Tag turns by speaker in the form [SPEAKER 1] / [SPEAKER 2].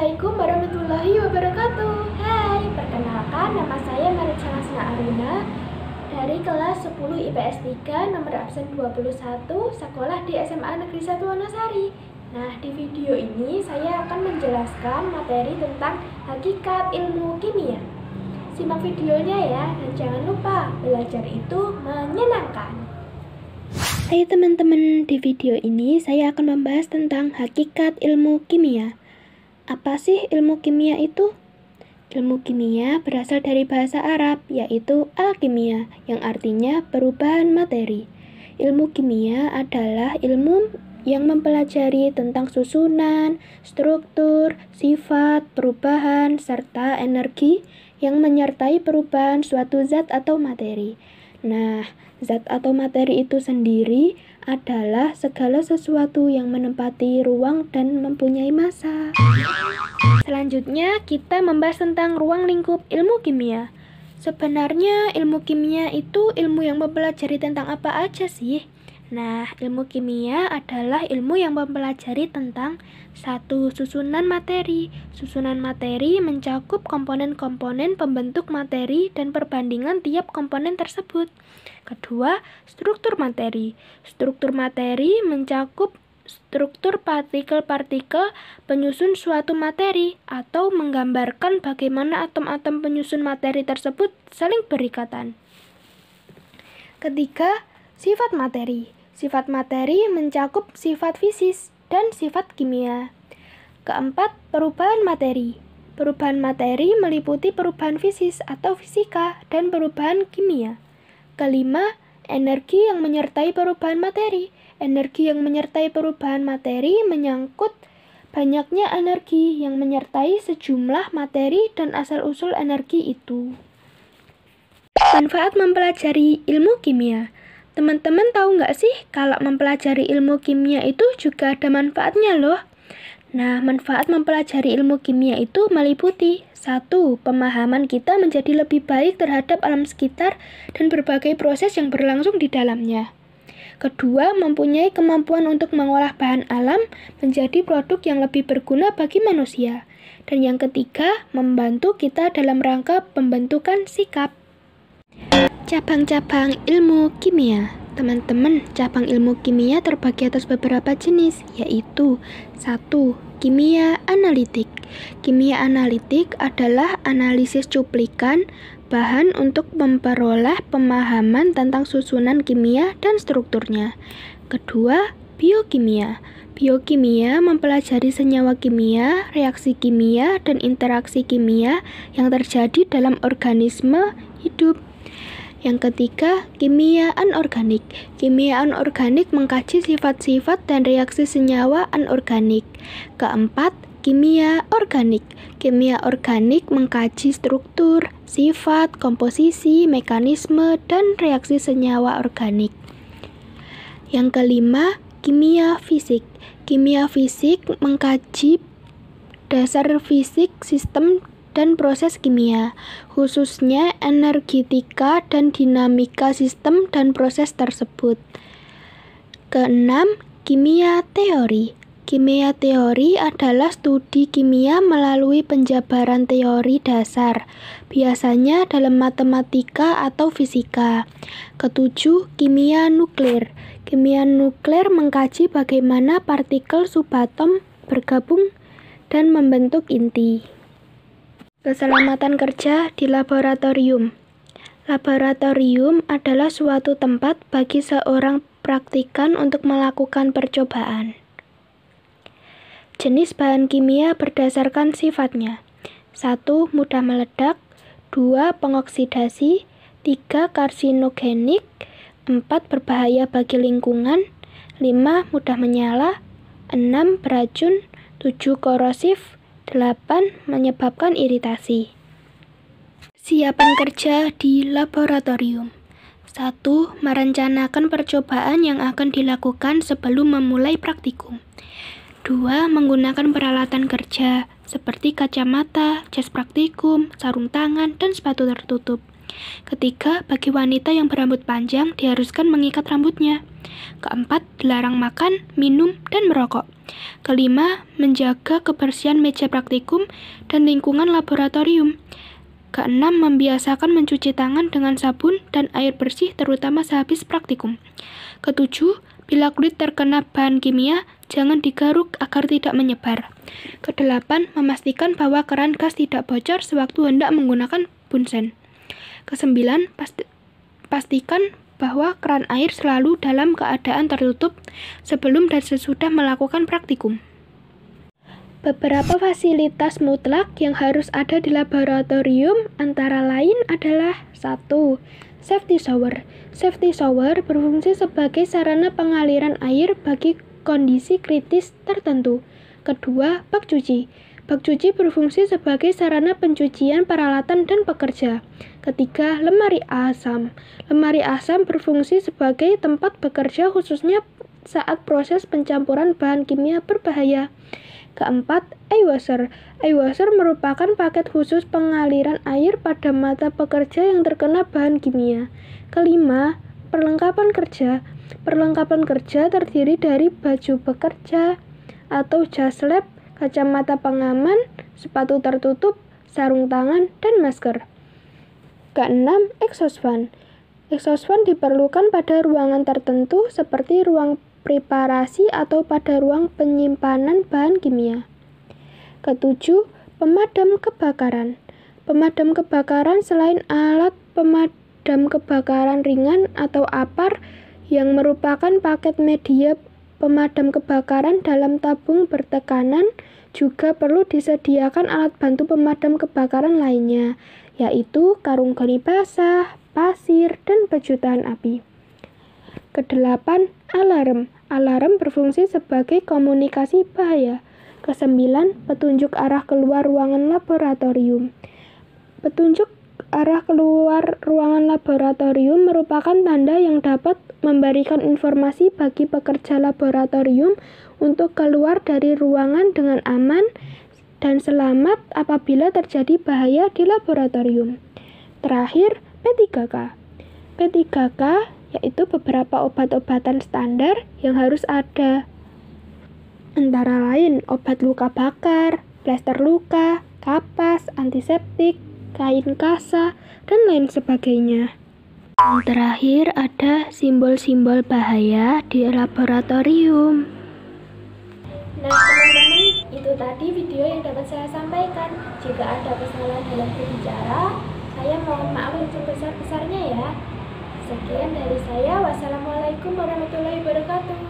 [SPEAKER 1] Assalamualaikum warahmatullahi wabarakatuh. Hai, perkenalkan nama saya Maritza Lasna Aruna dari kelas 10 IPS 3 nomor absen 21 sekolah di SMA Negeri 1 Wonosari. Nah, di video ini saya akan menjelaskan materi tentang hakikat ilmu kimia. Simak videonya ya, dan jangan lupa belajar itu menyenangkan. Hai teman-teman, di video ini saya akan membahas tentang hakikat ilmu kimia. Apa sih ilmu kimia itu? Ilmu kimia berasal dari bahasa Arab, yaitu alkimia, yang artinya perubahan materi. Ilmu kimia adalah ilmu yang mempelajari tentang susunan, struktur, sifat, perubahan, serta energi yang menyertai perubahan suatu zat atau materi. Nah, zat atau materi itu sendiri adalah segala sesuatu yang menempati ruang dan mempunyai massa. Selanjutnya, kita membahas tentang ruang lingkup ilmu kimia. Sebenarnya ilmu kimia itu ilmu yang mempelajari tentang apa aja sih? Nah, ilmu kimia adalah ilmu yang mempelajari tentang satu, susunan materi. Susunan materi mencakup komponen-komponen pembentuk materi dan perbandingan tiap komponen tersebut. Kedua, struktur materi. Struktur materi mencakup struktur partikel-partikel penyusun suatu materi atau menggambarkan bagaimana atom-atom penyusun materi tersebut saling berikatan. Ketiga, sifat materi. Sifat materi mencakup sifat fisik dan sifat kimia. Keempat, perubahan materi. Perubahan materi meliputi perubahan fisik atau fisika dan perubahan kimia. Kelima, energi yang menyertai perubahan materi. Energi yang menyertai perubahan materi menyangkut banyaknya energi yang menyertai sejumlah materi dan asal-usul energi itu. Manfaat mempelajari ilmu kimia. Teman-teman tahu nggak sih kalau mempelajari ilmu kimia itu juga ada manfaatnya loh. Nah, manfaat mempelajari ilmu kimia itu meliputi 1. Pemahaman kita menjadi lebih baik terhadap alam sekitar dan berbagai proses yang berlangsung di dalamnya. Kedua, mempunyai kemampuan untuk mengolah bahan alam menjadi produk yang lebih berguna bagi manusia. Dan yang ketiga, membantu kita dalam rangka pembentukan sikap. Cabang-cabang ilmu kimia. Teman-teman, cabang ilmu kimia terbagi atas beberapa jenis, yaitu 1. Kimia analitik. Kimia analitik adalah analisis cuplikan bahan untuk memperoleh pemahaman tentang susunan kimia dan strukturnya. Kedua, biokimia. Biokimia mempelajari senyawa kimia, reaksi kimia, dan interaksi kimia yang terjadi dalam organisme hidup. Yang ketiga, kimia anorganik. Kimia anorganik mengkaji sifat-sifat dan reaksi senyawa anorganik. Keempat, kimia organik. Kimia organik mengkaji struktur, sifat, komposisi, mekanisme, dan reaksi senyawa organik. Yang kelima, kimia fisik. Kimia fisik mengkaji dasar fisik sistem dan proses kimia, khususnya energetika dan dinamika sistem dan proses tersebut. Keenam, kimia teori. Kimia teori adalah studi kimia melalui penjabaran teori dasar, biasanya dalam matematika atau fisika. Ketujuh, kimia nuklir. Kimia nuklir mengkaji bagaimana partikel subatom bergabung dan membentuk inti. Keselamatan kerja di laboratorium. Laboratorium adalah suatu tempat bagi seorang praktikan untuk melakukan percobaan. Jenis bahan kimia berdasarkan sifatnya. 1. Mudah meledak. 2. Pengoksidasi. 3. Karsinogenik. 4. Berbahaya bagi lingkungan. 5. Mudah menyala. 6. Beracun. 7. Korosif. 8. Menyebabkan iritasi. Siapan kerja di laboratorium. 1. Merencanakan percobaan yang akan dilakukan sebelum memulai praktikum. 2. Menggunakan peralatan kerja seperti kacamata, jas praktikum, sarung tangan, dan sepatu tertutup. Ketiga, bagi wanita yang berambut panjang diharuskan mengikat rambutnya. Keempat, dilarang makan, minum, dan merokok. Kelima, menjaga kebersihan meja praktikum dan lingkungan laboratorium. Keenam, membiasakan mencuci tangan dengan sabun dan air bersih terutama sehabis praktikum. Ketujuh, bila kulit terkena bahan kimia, jangan digaruk agar tidak menyebar. Kedelapan, memastikan bahwa keran gas tidak bocor sewaktu hendak menggunakan bunsen. Kesembilan, pastikan bahwa keran air selalu dalam keadaan tertutup sebelum dan sesudah melakukan praktikum. Beberapa fasilitas mutlak yang harus ada di laboratorium antara lain adalah 1. Safety shower. Safety shower berfungsi sebagai sarana pengaliran air bagi kondisi kritis tertentu. Kedua, bak cuci. Bak cuci berfungsi sebagai sarana pencucian peralatan dan pekerja. Ketiga, lemari asam. Lemari asam berfungsi sebagai tempat bekerja khususnya saat proses pencampuran bahan kimia berbahaya. Keempat, eye-washer. Eye-washer merupakan paket khusus pengaliran air pada mata pekerja yang terkena bahan kimia. Kelima, perlengkapan kerja. Perlengkapan kerja terdiri dari baju bekerja atau jas lab, kacamata pengaman, sepatu tertutup, sarung tangan, dan masker. Keenam, exhaust fan. Exhaust fan diperlukan pada ruangan tertentu seperti ruang preparasi atau pada ruang penyimpanan bahan kimia. Ketujuh, pemadam kebakaran. Pemadam kebakaran selain alat pemadam kebakaran ringan atau APAR yang merupakan paket media pemadam kebakaran dalam tabung bertekanan, juga perlu disediakan alat bantu pemadam kebakaran lainnya, yaitu karung goni basah, pasir, dan baju tahan api. Kedelapan, alarm. Alarm berfungsi sebagai komunikasi bahaya. Kesembilan, petunjuk arah keluar ruangan laboratorium. Petunjuk arah keluar ruangan laboratorium merupakan tanda yang dapat memberikan informasi bagi pekerja laboratorium untuk keluar dari ruangan dengan aman dan selamat apabila terjadi bahaya di laboratorium. Terakhir, P3K. P3K yaitu beberapa obat-obatan standar yang harus ada. Antara lain obat luka bakar, plester luka, kapas, antiseptik, kain kasa, dan lain sebagainya. Yang terakhir ada simbol-simbol bahaya di laboratorium. Nah teman-teman, itu tadi video yang dapat saya sampaikan. Jika ada kesalahan dalam berbicara, saya mohon maaf yang sebesar-besarnya ya. Sekian dari saya. Wassalamualaikum warahmatullahi wabarakatuh.